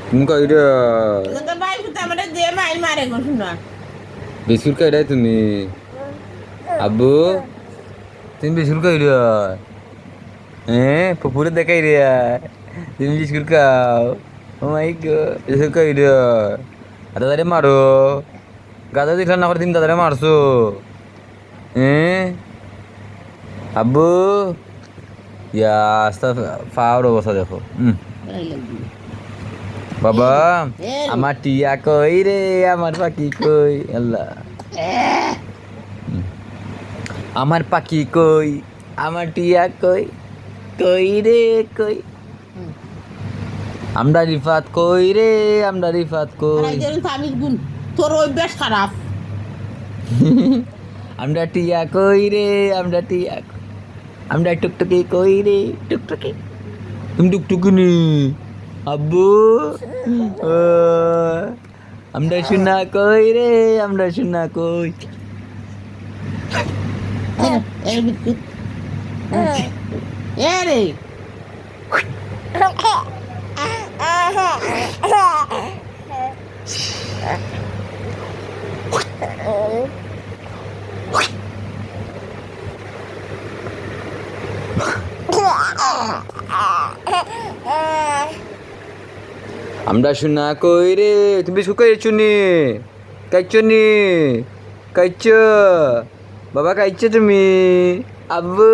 তুমি কইরা তো ভাই ফুটা আমারে দিয়ে মাই মারে গো শুনা বিস্কুট কইরা তুমি আব্বু তুমি বিস্কুট কইরা পুপুরে দেখাই রে তুমি বিস্কুট খাও ও মাই গড বিস্কুট কইরা দাদারে মারো গাদা দিলা না করে তুমি দাদারে মারছো আব্বু ইয়া আস্তা ফাওয়ার অবস্থা দেখো বাবা আমার টিয়া কই রে আমার পাখি কই আল্লাহ আমার পাখি কই আমার টিয়া কই কই রে কই আমরা রিফাত কই রে আমরা রিফাত কই আমি গুণ তোর অভ্যাস খারাপ আমরা টিয়া কই রে আমরা টিয়া আমরা টুকটুকি কই রে টুকটুকি তুমি টুকটুকি নি আব্বু আমরা শোনা কই রে আমরা শোনা কই রে আমরা শোনা কই রে তুমি বিস্কুট খাইছো নি খাইছো নি খাইছো বাবা খাইছো তুমি আব্বু